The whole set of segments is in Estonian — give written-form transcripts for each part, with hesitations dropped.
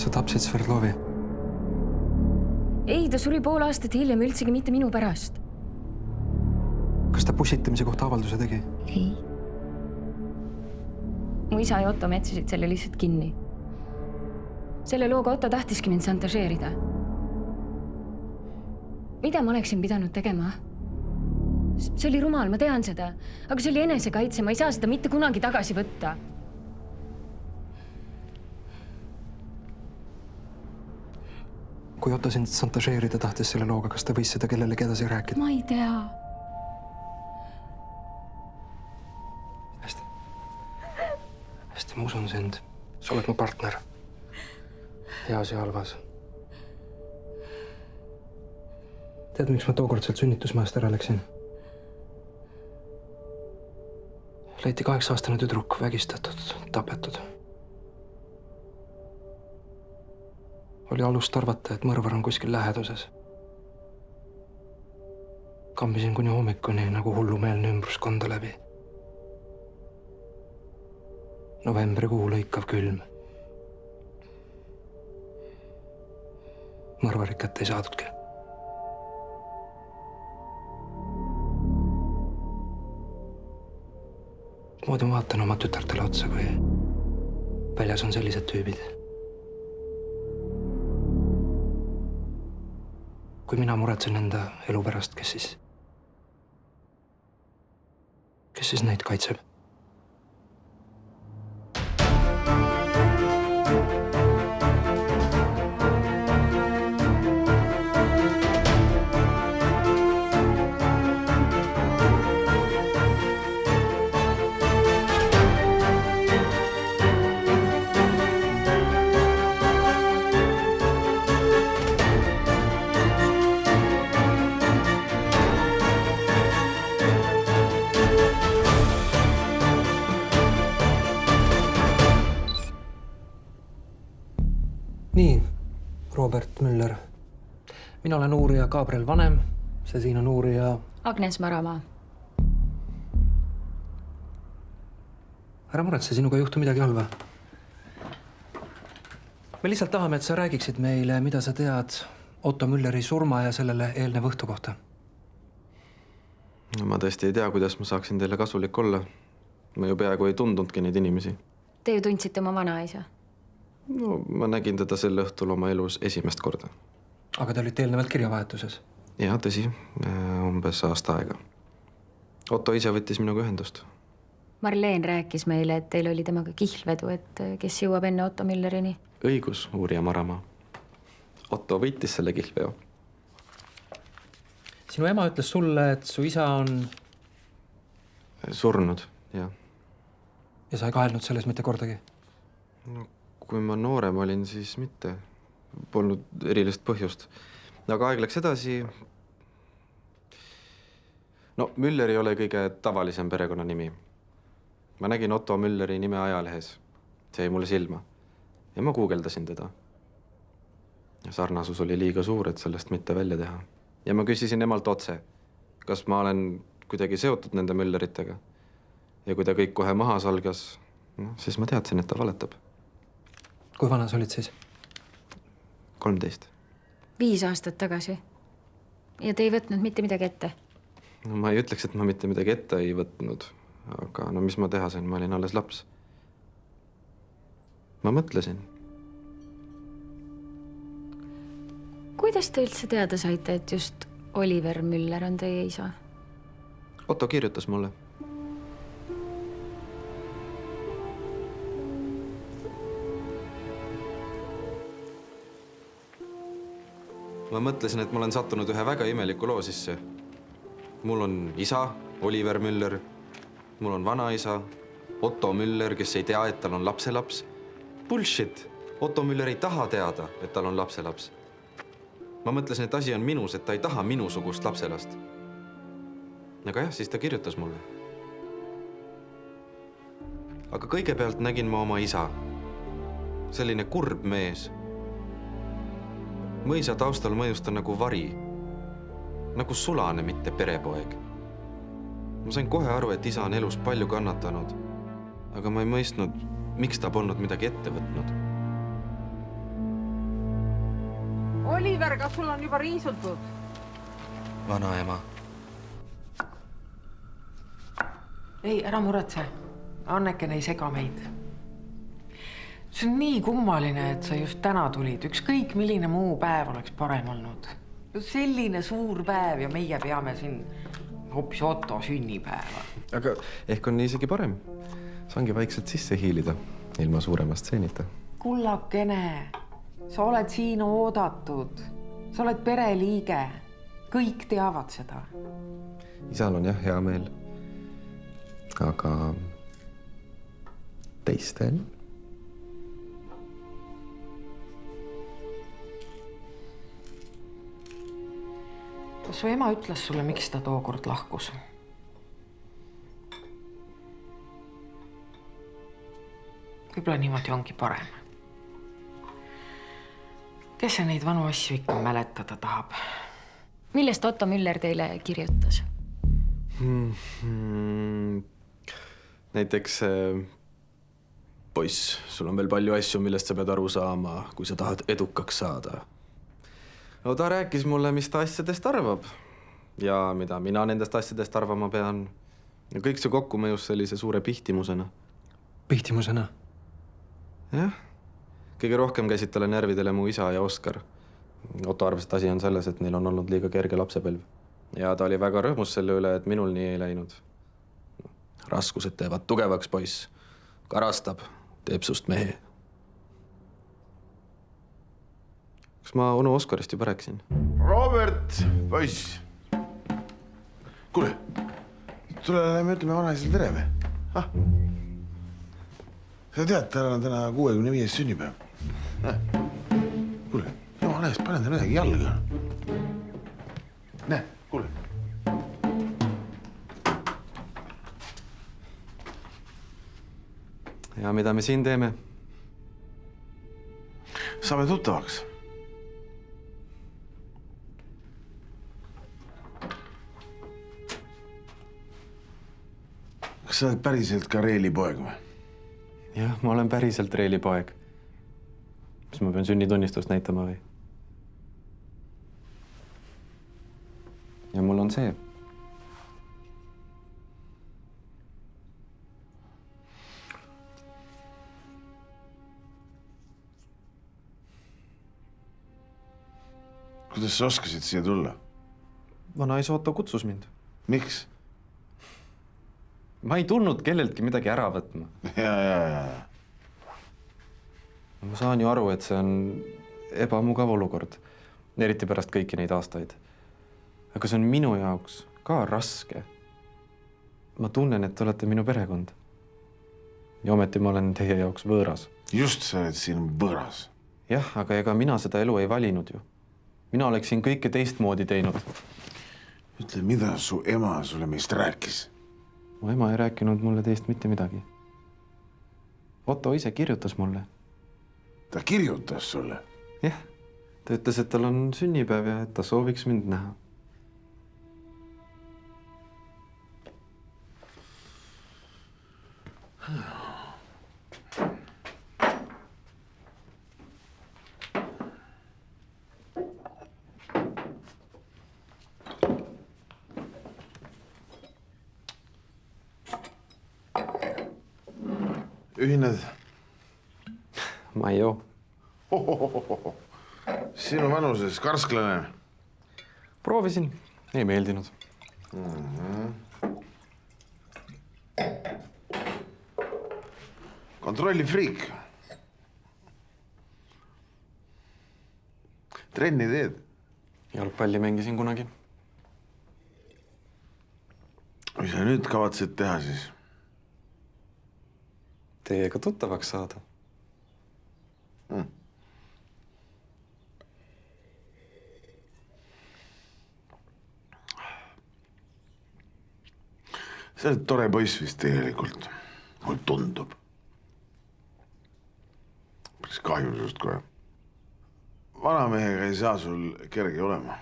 Sa tapsid Sverdlovi? Ei, ta suri pool aastat hiljem üldsegi mitte minu pärast. Kas ta pussitamise kohta avalduse tegi? Ei. Mu isa ja Otto metsasid selle lihtsalt kinni. Selle looga Otto tahtiski mind šantažeerida. Mida ma oleksin pidanud tegema? See oli rumal, ma tean seda. Aga see oli enesekaitse, ma ei saa seda mitte kunagi tagasi võtta. Kui Otto sind šantažeerida tahtis selle looga, kas ta võis seda kellelegi edasi rääkida? Ma ei tea. Hästi, ma usun sind. Sa oled mu partner. Heas ja halvas. Tead, miks ma tookord sealt sünnitusmaast ära läksin? Leiti 8-aastane tüdruk vägistatud, tapetud. Oli alust arvata, et mõrvar on kuskil läheduses. Kambisin kuni hommikuni nagu hullumeelne ümbruskonda läbi. Novembrikuu lõikav külm. Mõrvarit kätte ei saadudki. Moodi ma vaatan oma tütartele otsa, kui väljas on sellised tüübid. Kui mina muretsen enda elu pärast, kes siis neid kaitseb? Nii, Robert Müller. Mina olen uurija Gabriel Vanem. See siin on uurija... Agnes Maramaa. Ära muretse, sinuga ei juhtu midagi halva. Me lihtsalt tahame, et sa räägiksid meile, mida sa tead Otto Mülleri surma ja sellele eelnev õhtu kohta. No, ma tõesti ei tea, kuidas ma saaksin teile kasulik olla. Ma ju peaaegu ei tundnudki neid inimesi. Te ju tundsite oma vanaisa. No, ma nägin teda sel õhtul oma elus esimest korda. Aga te olite eelnevalt kirjavahetuses? Ja, tõsi. Umbes aasta aega. Otto ise võttis minuga ühendust. Marleen rääkis meile, et teil oli temaga kihlvedu, et kes jõuab enne Otto Müllerini. Õigus, uurija Maramaa. Otto võitis selle kihlveo. Sinu ema ütles sulle, et su isa on... Surnud, jah. Ja sa ei kahelnud selles mitte kordagi? No, kui ma noorem olin, siis mitte. Polnud erilist põhjust. Aga aeg läks edasi. No, Müller ei ole kõige tavalisem perekonna nimi. Ma nägin Otto Mülleri nime ajalehes. See jäi mulle silma. Ja ma guugeldasin teda. Ja sarnasus oli liiga suur, et sellest mitte välja teha. Ja ma küsisin emalt otse, kas ma olen kuidagi seotud nende Mülleritega. Ja kui ta kõik kohe maha salgas, siis ma teadsin, et ta valetab. Kui vana sa olid siis? 13. 5 aastat tagasi. Ja te ei võtnud mitte midagi ette? No, ma ei ütleks, et ma mitte midagi ette ei võtnud. Aga no mis ma teha sain? Ma olin alles laps. Ma mõtlesin. Kuidas te üldse teada saite, et just Oliver Müller on teie isa? Otto kirjutas mulle. Ma mõtlesin, et ma olen sattunud ühe väga imeliku loo sisse. Mul on isa, Oliver Müller. Mul on vanaisa, Otto Müller, kes ei tea, et tal on lapselaps. Bullshit! Otto Müller ei taha teada, et tal on lapselaps. Ma mõtlesin, et asi on minus, et ta ei taha minusugust lapselast. Aga jah, siis ta kirjutas mulle. Aga kõigepealt nägin ma oma isa. Selline kurb mees. Mõisa taustal mõjus ta nagu vari. Nagu sulane, mitte perepoeg. Ma sain kohe aru, et isa on elus palju kannatanud. Aga ma ei mõistnud, miks ta polnud midagi ette võtnud. Oliver, kas sul on juba riisutud? Vanaema. Ei, ära muretse. Anneken ei sega meid. See on nii kummaline, et sa just täna tulid. Ükskõik milline muu päev oleks parem olnud. Selline suur päev ja meie peame siin hoopis Otto sünnipäeva. Aga ehk on isegi parem. Saangi vaikselt sisse hiilida, ilma suurema stseenita. Kullakene, sa oled siin oodatud. Sa oled pereliige. Kõik teavad seda. Isal on jah hea meel. Aga teistel? Kas su ema ütles sulle, miks ta tookord lahkus? Võib-olla niimoodi ongi parem. Kes see neid vanu asju ikka mäletada tahab? Millest Otto Müller teile kirjutas? Näiteks poiss, sul on veel palju asju, millest sa pead aru saama, kui sa tahad edukaks saada. No ta rääkis mulle, mis ta asjadest arvab ja mida mina nendest asjadest arvama pean. Ja kõik see kokku mõjus sellise suure pihtimusena. Pihtimusena? Jah. Kõige rohkem käisid talle närvidele mu isa ja Oskar. Otto arvas, et asi on selles, et neil on olnud liiga kerge lapsepõlv. Ja ta oli väga rõõmus selle üle, et minul nii ei läinud. Raskused teevad tugevaks, poiss. Karastab, teeb sust mehe. Kas ma onu Oskarist juba rääkisin? Robert, poiss. Kuule, tule lähme ütleme vanaisal tere või? Sa tead, tal on täna 65. sünnipäev. Kuule, jumala eest, panen ta midagi jalga. Näe, kuule. Ja mida me siin teeme? Saame tuttavaks. Kas sa oled päriselt ka Reeli poeg või? Jah, ma olen päriselt Reeli poeg. Mis ma pean sünnitunnistust näitama või? Ja mul on see. Kuidas sa oskasid siia tulla? Vanaisa Otto kutsus mind. Miks? Ma ei tulnud kelleltki midagi ära võtma. Ja. Ma saan ju aru, et see on ebamugav olukord. Eriti pärast kõiki neid aastaid. Aga see on minu jaoks ka raske. Ma tunnen, et te olete minu perekond. Ja ometi ma olen teie jaoks võõras. Just sa oled siin võõras. Jah, aga ega mina seda elu ei valinud ju. Mina oleksin kõike teistmoodi teinud. Ütle, mida su ema sulle meist rääkis? Mu ema ei rääkinud mulle teist mitte midagi. Otto ise kirjutas mulle. Ta kirjutas sulle? Jah, ta ütles, et tal on sünnipäev ja et ta sooviks mind näha. Ühined? Ma ei joo. Sinu vanuses karsklane? Proovisin, ei meeldinud. Kontrolli friik. Trenni teed? Jalgpalli mängisin kunagi. Mis sa nüüd kavatsed teha siis? Teiega tuttavaks saada. Sa oled tore poiss vist tegelikult. Mul tundub. Päris kahju sust kohe. Vanamehega ei saa sul kerge olema.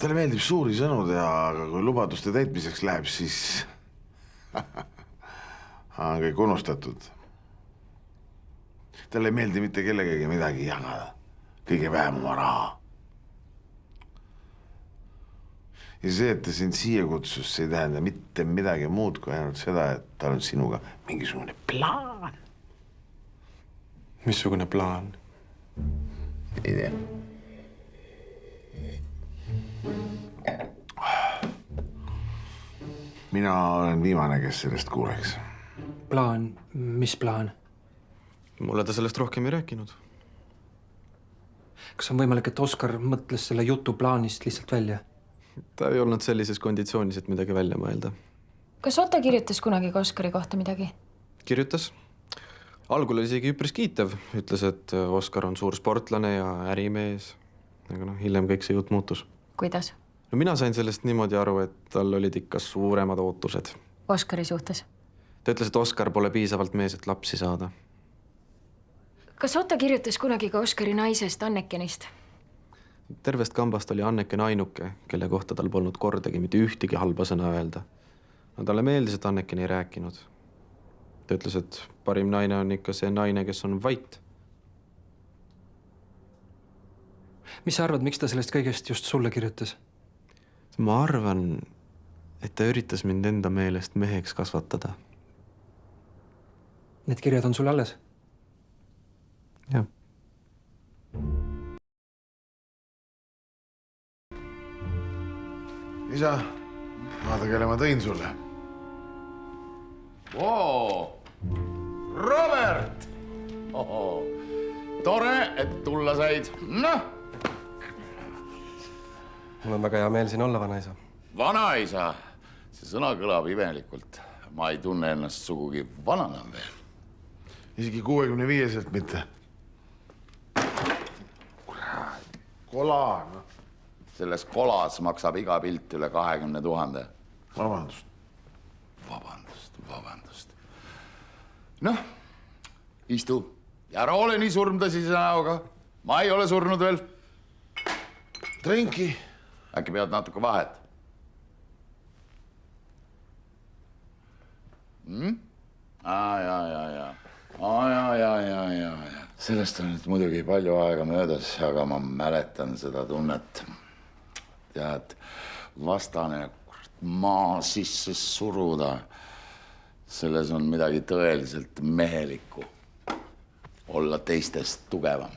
Talle meeldib suuri sõnu teha, aga kui lubaduste täitmiseks läheb, siis on kõik unustatud. Talle ei meeldi mitte kellegagi midagi jagada. Kõige vähem oma raha. Ja see, et ta sind siia kutsus, see ei tähenda mitte midagi muud kui ainult seda, et tal on sinuga mingisugune plaan. Missugune plaan? Ei tea. Mina olen viimane, kes sellest kuuleks. Plaan? Mis plaan? Mulle ta sellest rohkem ei rääkinud. Kas on võimalik, et Oskar mõtles selle jutu plaanist lihtsalt välja? Ta ei olnud sellises konditsioonis, et midagi välja mõelda. Kas Otto kirjutas kunagi ka Oskari kohta midagi? Kirjutas. Algul oli isegi üpris kiitev. Ütles, et Oskar on suur sportlane ja ärimees. Aga hiljem kõik see jutt muutus. Kuidas? No mina sain sellest niimoodi aru, et tal olid ikka suuremad ootused. Oskari suhtes? Ta ütles, et Oskar pole piisavalt mees, et lapsi saada. Kas Otto kirjutas kunagi ka Oskari naisest Annekenist? Tervest kambast oli Anneken ainuke, kelle kohta tal polnud kordagi mitte ühtegi halba sõna öelda. No talle meeldis, et Anneken ei rääkinud. Ta ütles, et parim naine on ikka see naine, kes on vait. Mis sa arvad, miks ta sellest kõigest just sulle kirjutas? Ma arvan, et ta üritas mind enda meelest meheks kasvatada. Need kirjad on sul alles? Jah. Isa, vaata, kelle ma tõin sulle. Robert! Tore, et tulla said. Noh! Mul on väga hea meel siin olla, vanaisa. Vanaisa! See sõna kõlab imelikult. Ma ei tunne ennast sugugi vanana veel. Isegi 65-selt mitte. Kola, noh. Selles kolas maksab iga pilt üle 20 000. Vabandust. Vabandust. Noh, istu. Ja ära ole nii surmtõsise näoga. Ma ei ole surnud veel. Drinki. Äkki pead natuke vahet? Ja. Sellest on nüüd muidugi palju aega möödas, aga ma mäletan seda tunnet. Tead, vastane maa sisse suruda. Selles on midagi tõeliselt mehelikku. Olla teistest tugevam.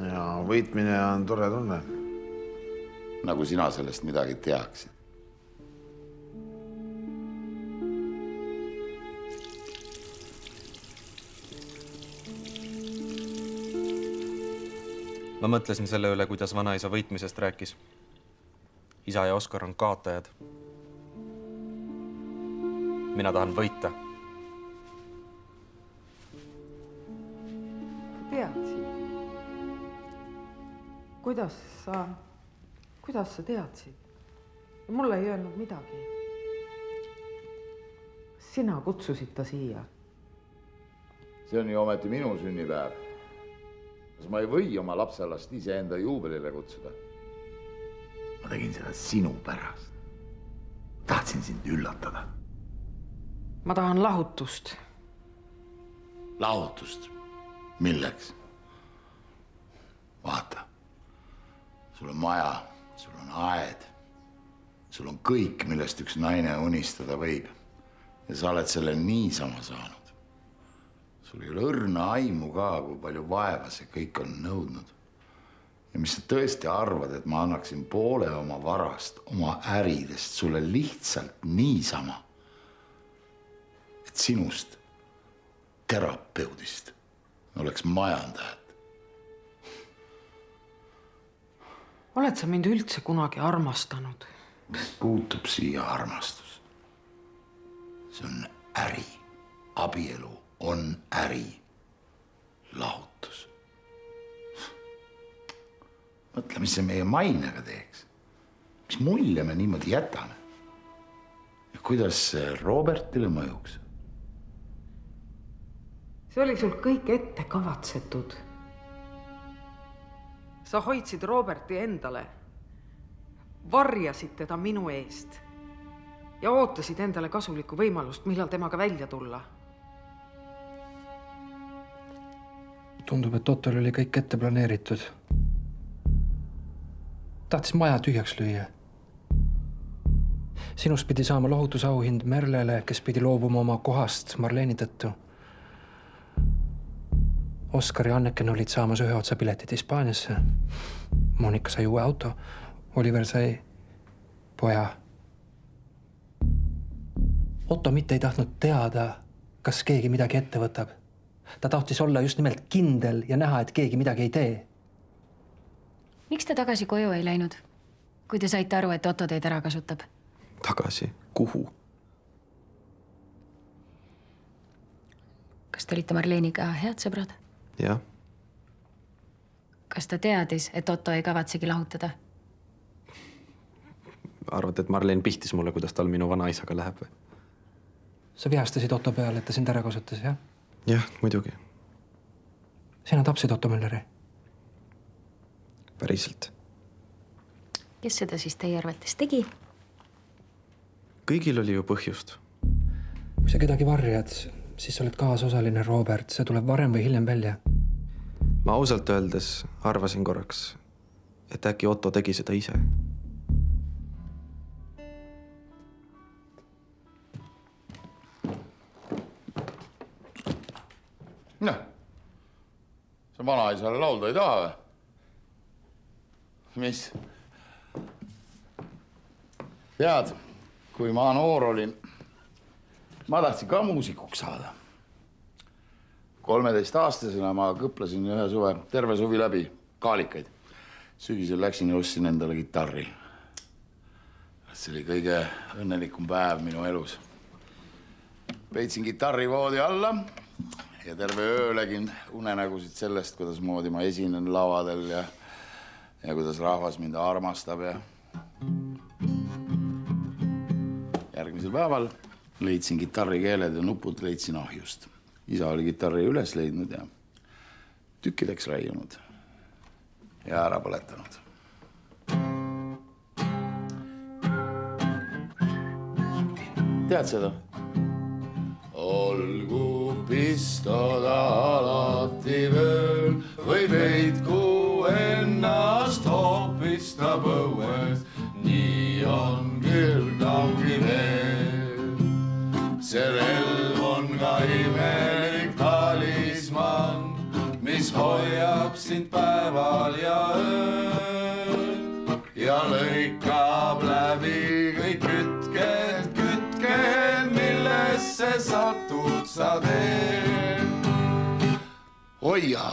Ja võitmine on tore tunne. Nagu sina sellest midagi teaksid. Ma mõtlesin selle üle, kuidas vanaisa võitmisest rääkis. Isa ja Oskar on kaotajad. Mina tahan võita. Teadsid? Kuidas sa teadsid? Mulle ei öelnud midagi. Sina kutsusid ta siia. See on ju ometi minu sünnipäev. Kas ma ei või oma lapselast iseenda juubelile kutsuda? Ma tegin seda sinu pärast. Tahtsin sind üllatada. Ma tahan lahutust. Lahutust? Milleks? Vaata. Sul on maja, sul on aed. Sul on kõik, millest üks naine unistada võib. Ja sa oled selle niisama saanud. Sul ei ole õrna aimu ka, kui palju vaeva see kõik on nõudnud. Ja mis sa tõesti arvad, et ma annaksin poole oma varast, oma äridest sulle lihtsalt niisama, et sinust, terapeudist, oleks majandajad. Oled sa mind üldse kunagi armastanud? Mis puutub siia armastus? See on äri. Abielu on äri. Lahutus. Mõtle, mis see meie mainega teeks. Mis mulje me niimoodi jätame? Ja kuidas see Robertile mõjuks? See oli sul kõik ette kavatsetud. Sa hoidsid Roberti endale. Varjasid teda minu eest. Ja ootasid endale kasulikku võimalust, millal temaga välja tulla. Tundub, et Ottol oli kõik ette planeeritud. Tahtis maja tühjaks lüüa. Sinust pidi saama lohutusauhind Merlele, kes pidi loobuma oma kohast Marleeni tõttu. Oskar ja Anneken olid saamas ühe otsa piletid Hispaaniasse. Monika sai uue auto. Oliver sai poja. Otto mitte ei tahtnud teada, kas keegi midagi ette võtab. Ta tahtis olla just nimelt kindel ja näha, et keegi midagi ei tee. Miks te tagasi koju ei läinud, kui te saite aru, et Otto teid ära kasutab? Tagasi? Kuhu? Kas te olite Marleeniga head sõbrad? Jah. Kas ta teadis, et Otto ei kavatsegi lahutada? Arvad, et Marleen pihtis mulle, kuidas tal minu vanaisaga läheb või? Sa vihastasid Otto peale, et ta sind ära kasutas, jah? Jah, muidugi. Sina tapsid Otto Mülleri. Päriselt. Kes seda siis teie arvates tegi? Kõigil oli ju põhjust. Kui sa kedagi varjad, siis sa oled kaasosaline, Robert. See tuleb varem või hiljem välja. Ma ausalt öeldes arvasin korraks, et äkki Otto tegi seda ise. Noh, sa vanaisale laulda ei taha või? Mis? Tead, kui ma noor olin, ma tahtsin ka muusikuks saada. 13-aastasena ma kõplasin ühe suve, terve suvi läbi kaalikaid. Sügisel läksin ja ostsin endale kitarri. See oli kõige õnnelikum päev minu elus. Peitsin kitarri voodi alla ja terve öö lägin unenägusid sellest, kuidas moodi ma esinen lavadel ja kuidas rahvas mind armastab ja järgmisel päeval leidsin kitarri keeled ja nupud leidsin ahjust. Isa oli kitarri üles leidnud ja tükkideks raiunud ja ära põletanud. Tead seda? Olgu pistoda alati vööl või peitku ennast hoopis ta põues. Nii on küll kangi veel. See relv on ka imelik talisman, mis hoiab sind päeval ja ööl ja lõikab läbi kõik kütked, millesse satud sa teed. Oia!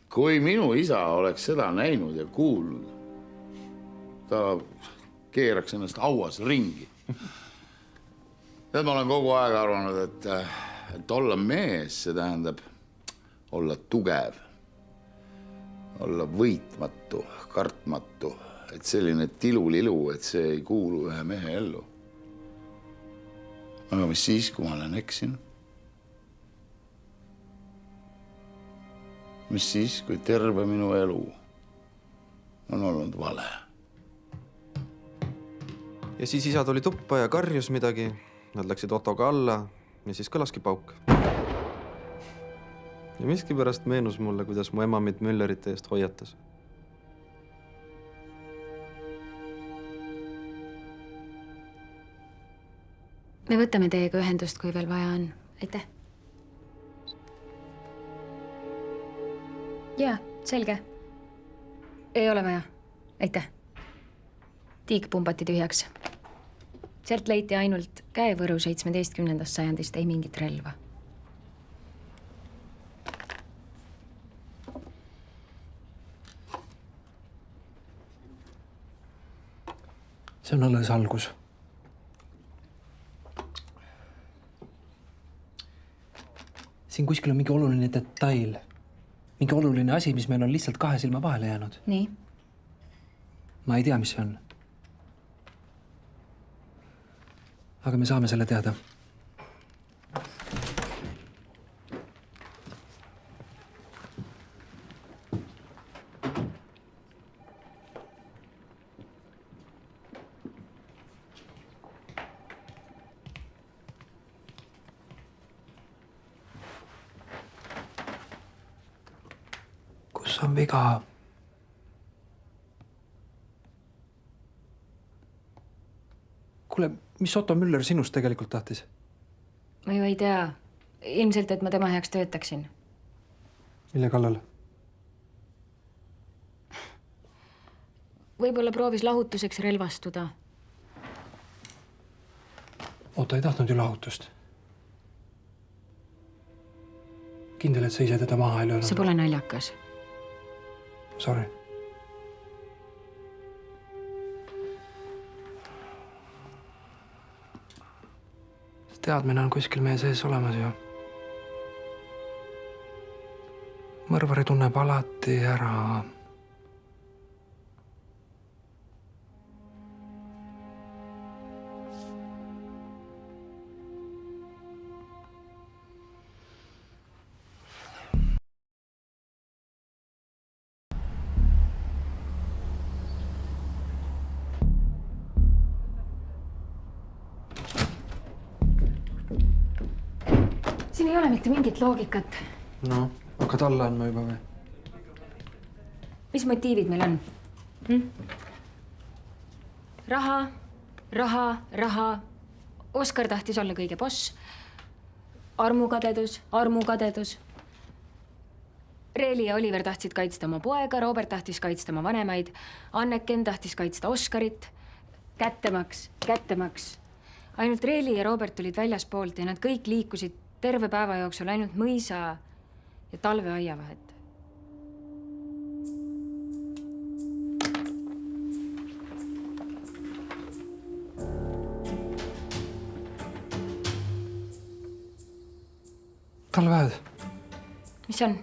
Kui minu isa oleks seda näinud ja kuulnud, ta keeraks ennast hauas ringi. Tead, ma olen kogu aeg arvanud, et olla mees, see tähendab olla tugev, olla võitmatu, kartmatu, et selline tilulilu, et see ei kuulu ühe mehe ellu. Aga mis siis, kui ma olen eksin? Mis siis, kui terve minu elu on olnud vale? Ja siis isa tuli tuppa ja karjus midagi. Nad läksid Ottoga alla ja siis kõlaski pauk. Ja miskipärast meenus mulle, kuidas mu ema mind Müllerite eest hoiatas. Me võtame teiega ühendust, kui veel vaja on. Aitäh. Jaa, selge. Ei ole vaja. Aitäh. Tiik pumbati tühjaks. Sealt leiti ainult käevõru 17. sajandist, ei mingit relva. See on alles algus. Siin kuskil on mingi oluline detail. Mingi oluline asi, mis meil on lihtsalt kahe silma vahele jäänud. Nii? Ma ei tea, mis see on. Aga me saame selle teada. kus on viga? Kuule, mis Otto Müller sinust tegelikult tahtis? Ma ju ei tea. Ilmselt, et ma tema heaks töötaksin. Mille kallal? Võib-olla proovis lahutuseks relvastuda. Otto ei tahtnud ju lahutust. Kindel, et sa ise teda maha ei löönud? See pole naljakas. Sorry. Teadmine on kuskil meie sees olemas ju. Mõrvari tunneb alati ära. Siin ei ole mitte mingit loogikat. No, hakkad alla andma juba või? Mis motiivid meil on? Raha, raha, raha. Oskar tahtis olla kõige boss. Armukadedus, armukadedus. Reeli ja Oliver tahtsid kaitsta oma poega, Robert tahtis kaitsta oma vanemaid, Anneken tahtis kaitsta Oskarit. Kättemaks, kättemaks. Ainult Reeli ja Robert tulid väljaspoolt ja nad kõik liikusid terve päeva jooksul ainult mõisa ja talveaia vahet. Talveaed. Mis on?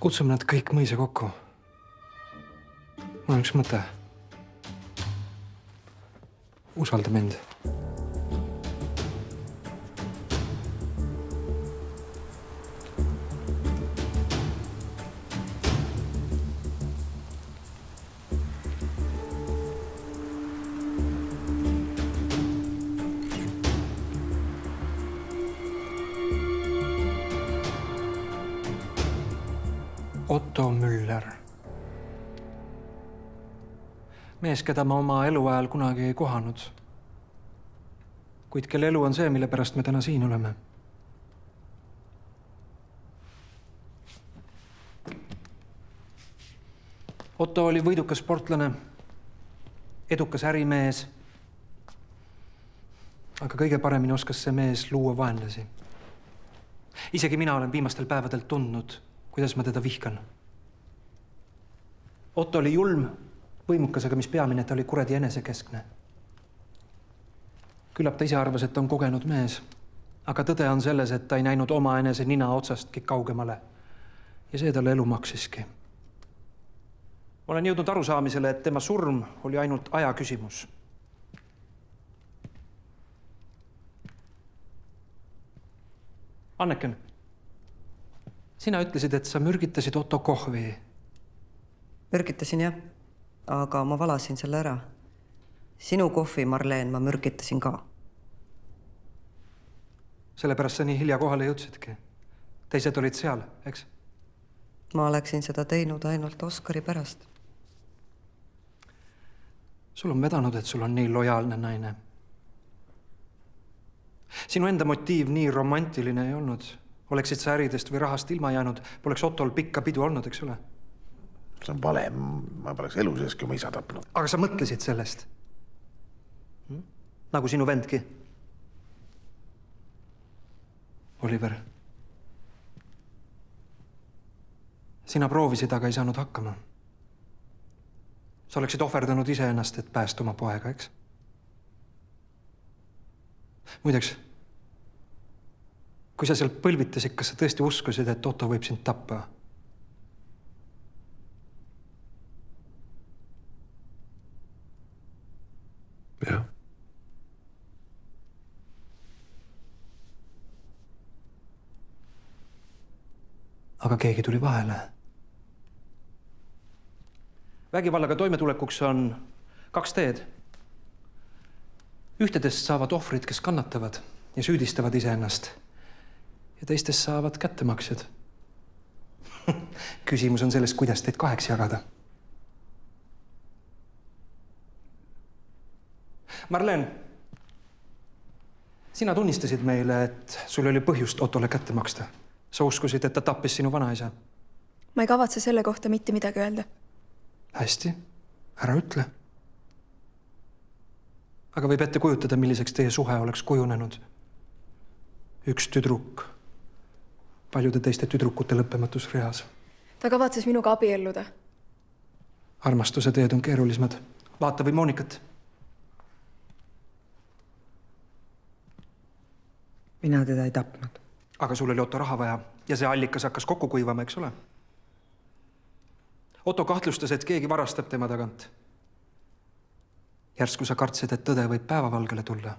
Kutsume nad kõik mõisa kokku. Mul on üks mõte. Usalda mind. Otto Müller. Mees, keda ma oma eluajal kunagi ei kohanud. Kuid kelle elu on see, mille pärast me täna siin oleme. Otto oli võidukas sportlane, edukas ärimees. Aga kõige paremini oskas see mees luua vaenlasi. Isegi mina olen viimastel päevadel tundnud, kuidas ma teda vihkan. Otto oli julm, võimukas, aga mis peamine, ta oli kuradi enesekeskne. Küllap ta ise arvas, et ta on kogenud mees. Aga tõde on selles, et ta ei näinud oma enese nina otsastki kaugemale. Ja see talle elu maksiski. Ma olen jõudnud arusaamisele, et tema surm oli ainult aja küsimus. Anneken. Sina ütlesid, et sa mürgitasid Otto kohvi. Mürgitasin jah, aga ma valasin selle ära. Sinu kohvi, Marleen, ma mürgitasin ka. Sellepärast sa nii hilja kohale jõudsidki. Teised olid seal, eks? Ma oleksin seda teinud ainult Oskari pärast. Sul on vedanud, et sul on nii lojaalne naine. Sinu enda motiiv nii romantiline ei olnud. Oleksid sa äridest või rahast ilma jäänud, poleks Ottol pikka pidu olnud, eks ole? See on vale, ma poleks elu seeski oma isa tapnud. Aga sa mõtlesid sellest? Nagu sinu vendki? Oliver. Sina proovisid, aga ei saanud hakkama. Sa oleksid ohverdanud iseennast, et päästa oma poega, eks? Muideks, kui sa seal põlvitasid, kas sa tõesti uskusid, et Otto võib sind tappa? Jah. aga keegi tuli vahele. Vägivallaga toimetulekuks on 2 teed. Ühtedest saavad ohvrid, kes kannatavad ja süüdistavad iseennast. Ja teistest saavad kättemaksjad. Küsimus on selles, kuidas teid 2 jagada. Marleen, sina tunnistasid meile, et sul oli põhjust Ottole kätte maksta. Sa uskusid, et ta tappis sinu vanaisa. Ma ei kavatse selle kohta mitte midagi öelda. Hästi, ära ütle. Aga võib ette kujutada, milliseks teie suhe oleks kujunenud. Üks tüdruk paljude teiste tüdrukute lõppematus reas. Ta kavatses minuga abielluda. Armastuse teed on keerulismad. Vaata või Moonikat. Mina teda ei tapnud. Aga sul oli Otto raha vaja ja see allikas hakkas kokku kuivama, eks ole? Otto kahtlustas, et keegi varastab tema tagant. Järsku sa kartsid, et tõde võib päevavalgele tulla.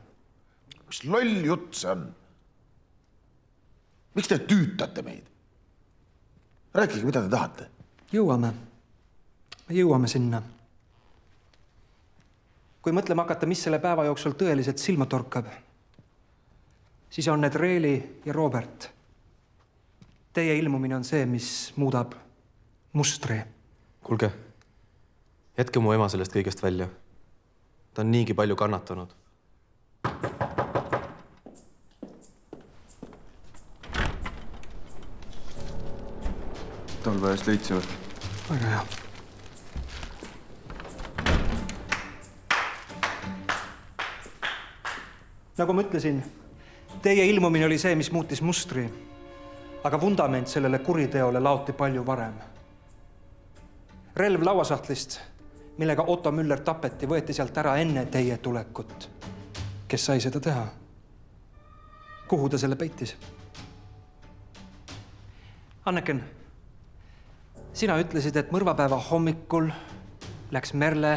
Mis loll jutt see on? Miks te tüütate meid? Rääkige, mida te tahate. Jõuame. Me jõuame sinna. Kui mõtlema hakata, mis selle päeva jooksul tõeliselt silma torkab, siis on need Reeli ja Robert. Teie ilmumine on see, mis muudab mustri. Kuulge, jätke mu ema sellest kõigest välja. Ta on niigi palju kannatanud. Talve eest leidsime. Väga hea. Nagu ma ütlesin, teie ilmumine oli see, mis muutis mustri, aga vundament sellele kuriteole laoti palju varem. Relv lauasahtlist, millega Otto Müller tapeti, võeti sealt ära enne teie tulekut. Kes sai seda teha? Kuhu ta selle peitis? Anneken, sina ütlesid, et mõrvapäeva hommikul läks Merle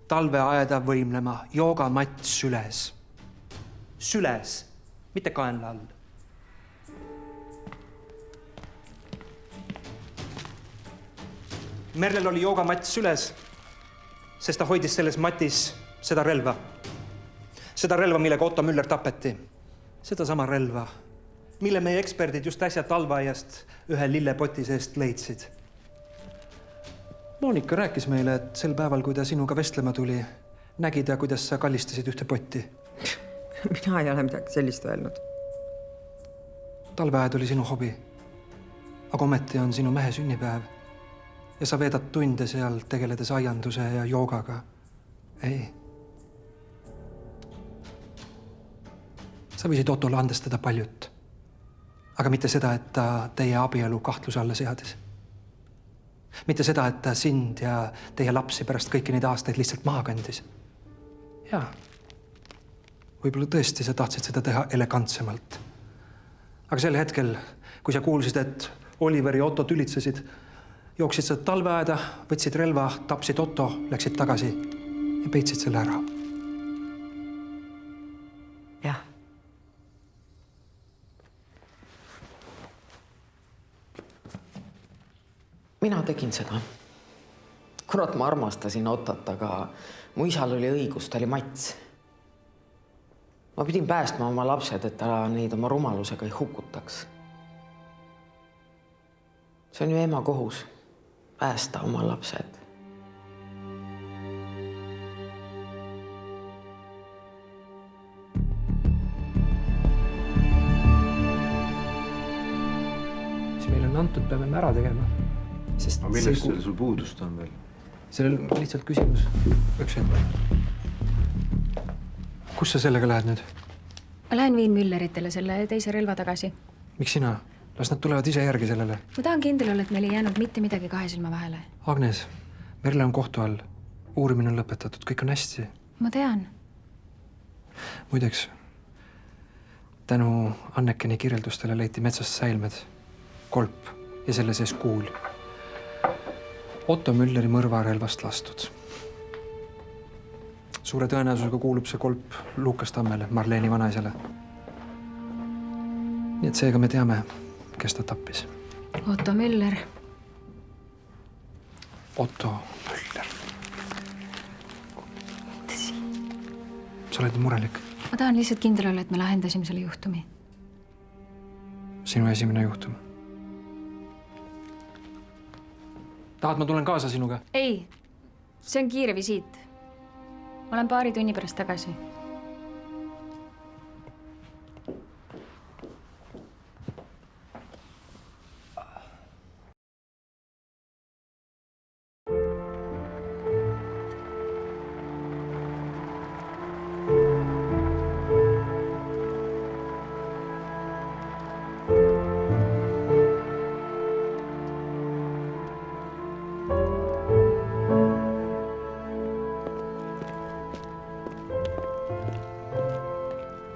talveaeda võimlema joogamatt süles. Süles, mitte kaenla all. Merlel oli joogamatt süles, sest ta hoidis selles matis seda relva. Seda relva, millega Otto Müller tapeti. Seda sama relva, mille meie eksperdid just äsja talveaiast ühe lillepoti seest leidsid. Moonika rääkis meile, et sel päeval, kui ta sinuga vestlema tuli, nägi ta, kuidas sa kallistasid ühte potti. Mina ei ole midagi sellist öelnud. Talveaed oli sinu hobi, aga ometi on sinu mehe sünnipäev ja sa veedad tunde seal tegeledes aianduse ja joogaga. Ei. Sa võisid Ottole andestada paljut, aga mitte seda, et ta teie abielu kahtluse alla seadis. Mitte seda, et ta sind ja teie lapsi pärast kõiki neid aastaid lihtsalt maha kandis. Jaa. Võib-olla tõesti sa tahtsid seda teha elegantsemalt. Aga sel hetkel, kui sa kuulsid, et Oliver ja Otto tülitsesid, jooksid sa talveaeda, võtsid relva, tapsid Otto, läksid tagasi ja peitsid selle ära. Jah. Mina tegin seda. Kurat, ma armastasin Ottot, aga mu isal oli õigus, ta oli mats. Ma pidin päästma oma lapsed, et ta neid oma rumalusega ei hukutaks. See on ju ema kohus, päästa oma lapsed. Mis meile on antud, peame me ära tegema. Sest aga millest sul puudust on veel? Sellel lihtsalt küsimus. Üks hetk. Kus sa sellega lähed nüüd? Ma lähen viin Mülleritele selle teise relva tagasi. Miks sina? Las nad tulevad ise järgi sellele. Ma tahan kindel olla, et meil ei jäänud mitte midagi 2 silma vahele. Agnes, Merle on kohtu all. Uurimine on lõpetatud, kõik on hästi. Ma tean. Muideks, tänu Annekeni kirjeldustele leiti metsast säilmed, kolp ja selle sees kuul. Otto Mülleri mõrvarelvast lastud. Suure tõenäosusega kuulub see kolp Lukas Tammele, Marleeni vanaisale. Nii et seega me teame, kes ta tappis. Otto Müller. Otto Müller. Sa oled murelik. Ma tahan lihtsalt kindel olla, et me lahendasime selle juhtumi. Sinu esimene juhtum. Tahad, ma tulen kaasa sinuga? Ei, see on kiire visiit. Ma olen paari tunni pärast tagasi.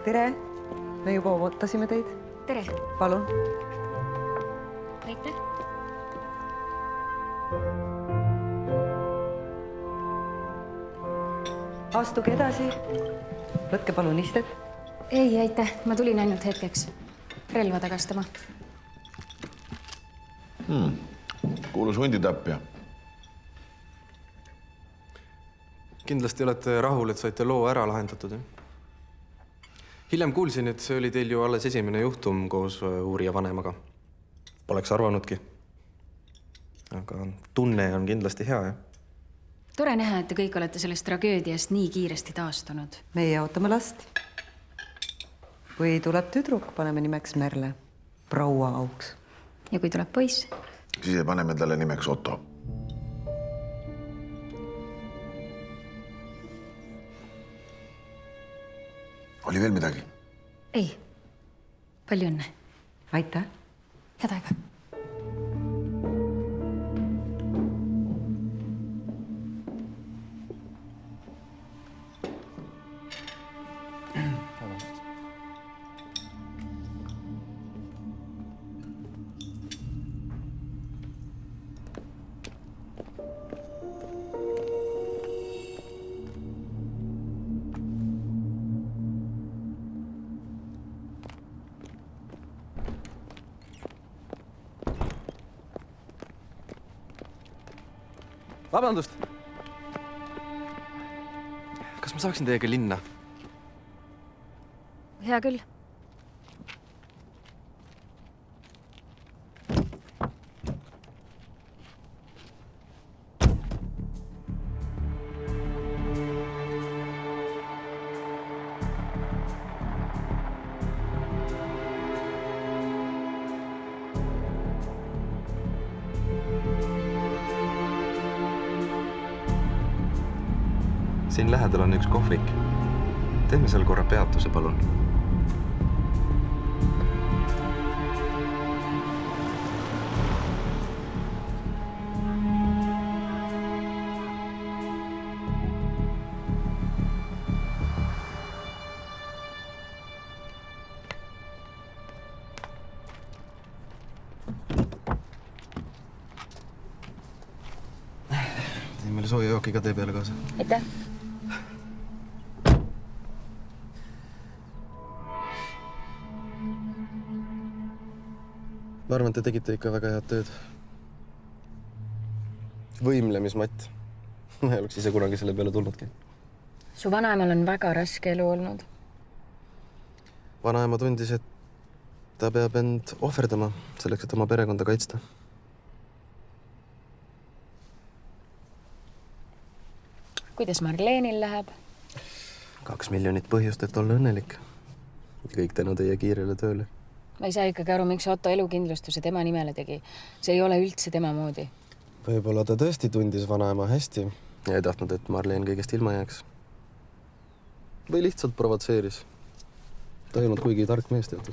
Tere, me juba ootasime teid. Tere. Palun. Aitäh. Astuge edasi. Võtke palun istet. Ei, aitäh. Ma tulin ainult hetkeks relva tagastama. kuulus hunditapja. Kindlasti olete rahul, et saite loo ära lahendatud, jah? Hiljem kuulsin, et see oli teil ju alles esimene juhtum koos uurija vanemaga. Poleks arvanudki. Aga tunne on kindlasti hea, jah? Tore näha, et te kõik olete sellest tragöödiast nii kiiresti taastunud. Meie ootame last. Kui tuleb tüdruk, paneme nimeks Merle. Proua Auks. Ja kui tuleb poiss? Siis paneme talle nimeks Otto. Oli veel midagi? Ei. Palju õnne. Aitäh. Head aega. Vabandust! Kas ma saaksin teiega linna? Hea küll. Siin lähedal on üks kohvik. Teeme seal korra peatuse, palun. Teen meile sooja jooki ka tee peale kaasa. Aitäh. Ma arvan, te tegite ikka väga head tööd. Võimlemismatt. Ma ei oleks ise kunagi selle peale tulnudki. Su vanaemal on väga raske elu olnud. Vanaema tundis, et ta peab end ohverdama selleks, et oma perekonda kaitsta. Kuidas Marleenil läheb? 2 miljonit põhjust, et olla õnnelik. Kõik tänu teie kiirele tööle. Ma ei saa ikkagi aru, miks Otto elukindlustuse tema nimele tegi. See ei ole üldse tema moodi. Võib-olla ta tõesti tundis vanaema hästi ja ei tahtnud, et Marleen kõigest ilma jääks. Või lihtsalt provotseeris. Ta ei olnud kuigi tark mees teatud.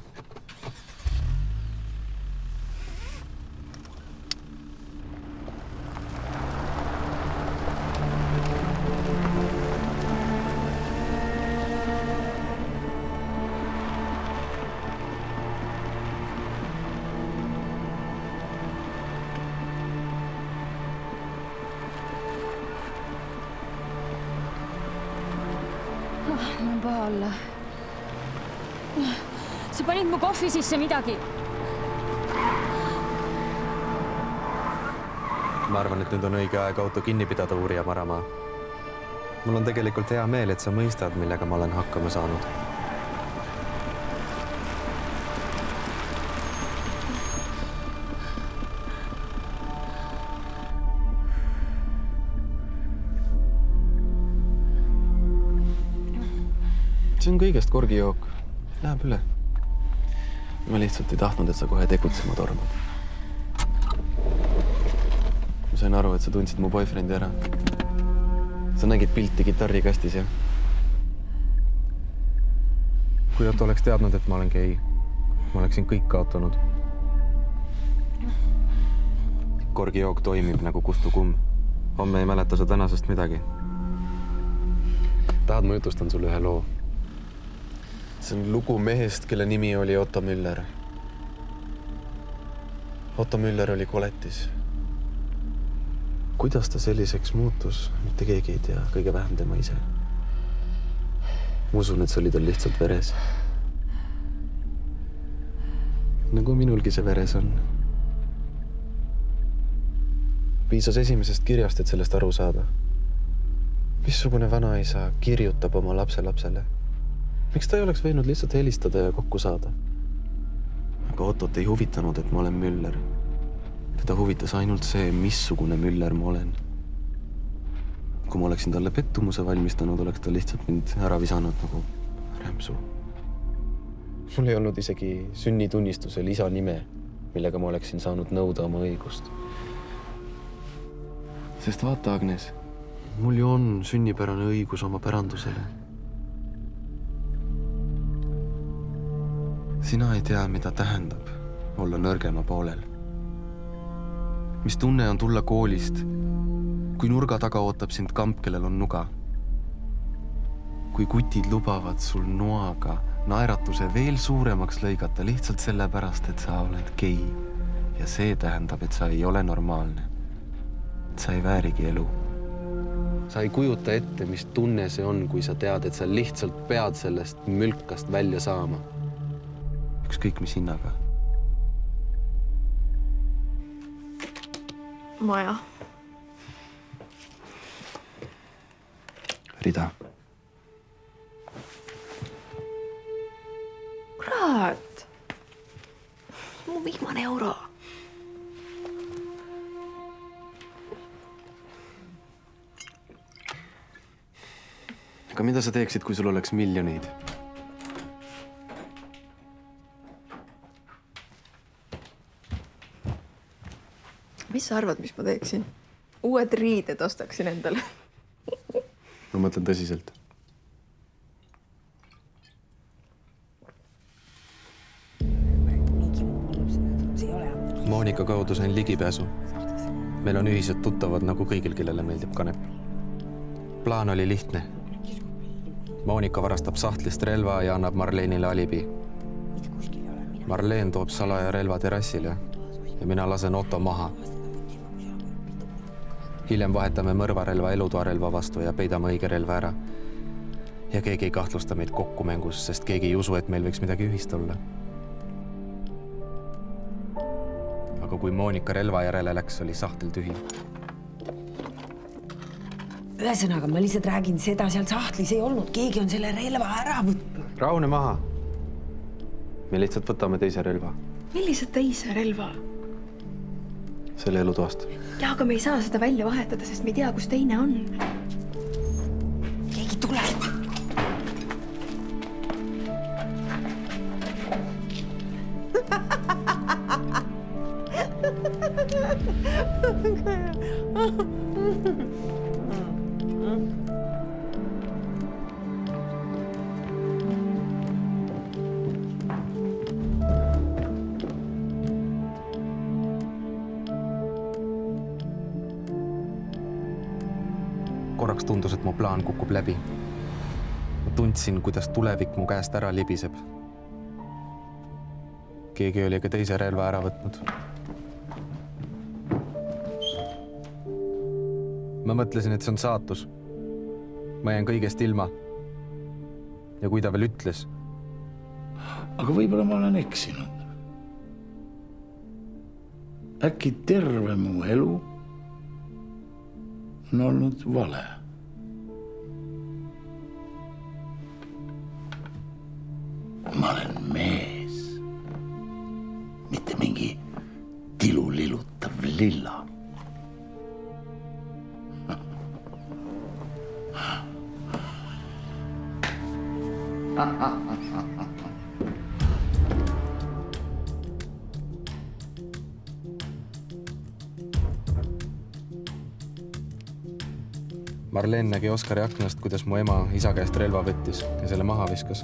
Ma on paha olla. Sa panid mu kohvi sisse midagi. ma arvan, et nüüd on õige aeg auto kinni pidada uurija Maramaa. Mul on tegelikult hea meel, et sa mõistad, millega ma olen hakkama saanud. See on kõigest korgijook. Läheb üle. Ma lihtsalt ei tahtnud, et sa kohe tegutsema tormad. Ma sain aru, et sa tundsid mu boyfriendi ära. Sa nägid pilti kitarrikastis, jah? Kui Otto oleks teadnud, et ma olen gei, ma oleksin kõik kaotanud. Korgijook toimib nagu Kustu kumm. Homme ei mäleta sa tänasest midagi. Tahad, ma jutustan sulle ühe loo? See on lugu mehest, kelle nimi oli Otto Müller. Otto Müller oli koletis. Kuidas ta selliseks muutus? Mitte keegi ei tea, kõige vähem tema ise. Ma usun, et see oli tal lihtsalt veres. Nagu minulgi see veres on. Piisas esimesest kirjast, et sellest aru saada. Missugune vanaisa kirjutab oma lapselapsele? Miks ta ei oleks võinud lihtsalt helistada ja kokku saada? Aga Ottot ei huvitanud, et ma olen Müller. Teda huvitas ainult see, missugune Müller ma olen. Kui ma oleksin talle pettumuse valmistanud, oleks ta lihtsalt mind ära visanud nagu rämpsu. Mul ei olnud isegi sünnitunnistusel isa nime, millega ma oleksin saanud nõuda oma õigust. Sest vaata, Agnes, mul ju on sünnipärane õigus oma pärandusele. Sina ei tea, mida tähendab olla nõrgema poolel. Mis tunne on tulla koolist, kui nurga taga ootab sind kamp, kellel on nuga. Kui kutid lubavad sul noaga naeratuse veel suuremaks lõigata lihtsalt sellepärast, et sa oled gei. Ja see tähendab, et sa ei ole normaalne. Et sa ei väärigi elu. Sa ei kujuta ette, mis tunne see on, kui sa tead, et sa lihtsalt pead sellest mülkast välja saama. Ükskõik mis hinnaga. Maja. Rida. Kurat! Mu vihmane euro. Aga mida sa teeksid, kui sul oleks miljoneid? Mis sa arvad, mis ma teeksin? Uued riided ostaksin endale. Ma mõtlen tõsiselt. Moonika kaudu sain ligipääsu. Meil on ühised tuttavad nagu kõigil, kellele meeldib kanep. Plaan oli lihtne. Moonika varastab sahtlist relva ja annab Marleenile alibi. Marleen toob salaja relva terrassile ja mina lasen Otto maha. Hiljem vahetame mõrvarelva elutoarelva vastu ja peidame õige relva ära. Ja keegi ei kahtlusta meid kokkumängus, sest keegi ei usu, et meil võiks midagi ühist olla. Aga kui Moonika relva järele läks, oli sahtel tühi. Ühesõnaga, ma lihtsalt räägin seda, seal sahtlis ei olnud. Keegi on selle relva ära võtnud. Rahune maha. Me lihtsalt võtame teise relva. Millise teise relva? Selle elutoast. Ja, aga me ei saa seda välja vahetada, sest me ei tea, kus teine on. Keegi tuleb. Korraks tundus, et mu plaan kukub läbi. Ma tundsin, kuidas tulevik mu käest ära libiseb. Keegi oli ka teise relva ära võtnud. Ma mõtlesin, et see on saatus. Ma jään kõigest ilma. Ja kui ta veel ütles. Aga võib-olla ma olen eksinud. Äkki terve mu elu on olnud vale. Ma olen mees, mitte mingi tilulilutav lilla. Marleen nägi Oskari aknast, kuidas mu ema isa käest relva võttis ja selle maha viskas.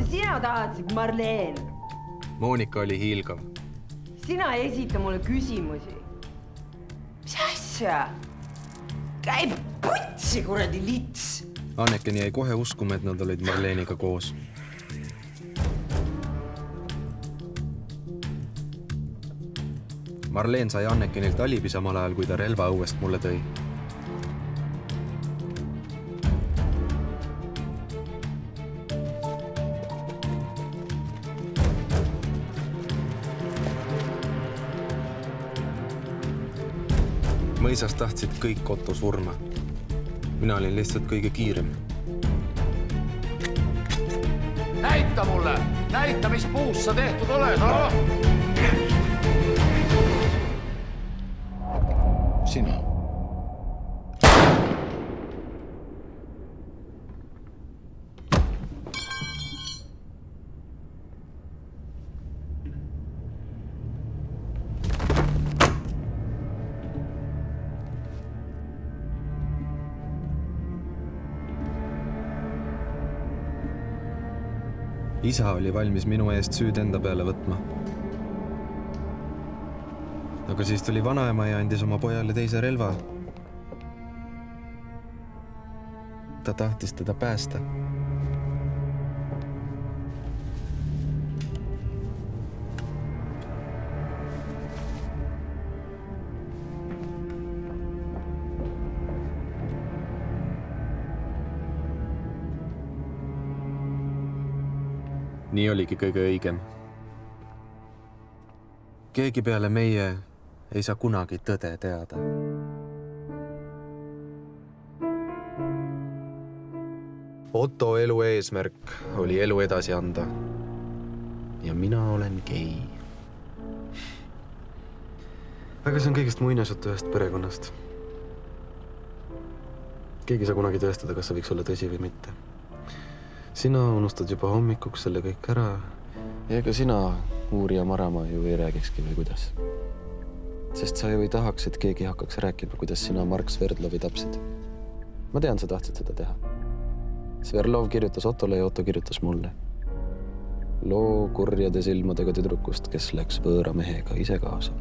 Sina tahad, Marleen? Monika oli hiilgav. Sina ei esita mulle küsimusi. Mis asja? Käib putsi, kuradi lits! Anneken jäi kohe uskuma, et nad olid Marleeniga koos. Marleen sai Annekenilt alibi samal ajal, kui ta relva õuest mulle tõi. Mõisas tahtsid kõik Otto surma. Mina olin lihtsalt kõige kiirem. Näita mulle! Näita, mis puust sa tehtud oled, Sina. Isa oli valmis minu eest süüd enda peale võtma. Aga siis tuli vanaema ja andis oma pojale teise relva. Ta tahtis teda päästa. Nii oligi kõige õigem. Keegi peale meie ei saa kunagi tõde teada. Otto elu eesmärk oli elu edasi anda. Ja mina olen gei. Aga see on kõigest muinasjutu ühest perekonnast. Keegi ei saa kunagi tõestada, kas see võiks olla tõsi või mitte. Sina unustad juba hommikuks selle kõik ära. Ja ega sina uurija Marama ju ei räägikski või kuidas. Sest sa ju ei tahaks, et keegi hakkaks rääkima, kuidas sina Mark Sverdlovi tapsid. Ma tean, sa tahtsid seda teha. Sverdlov kirjutas Ottole ja Otto kirjutas mulle. Loo kurjade silmadega tüdrukust, kes läks võõra mehega ise kaasa.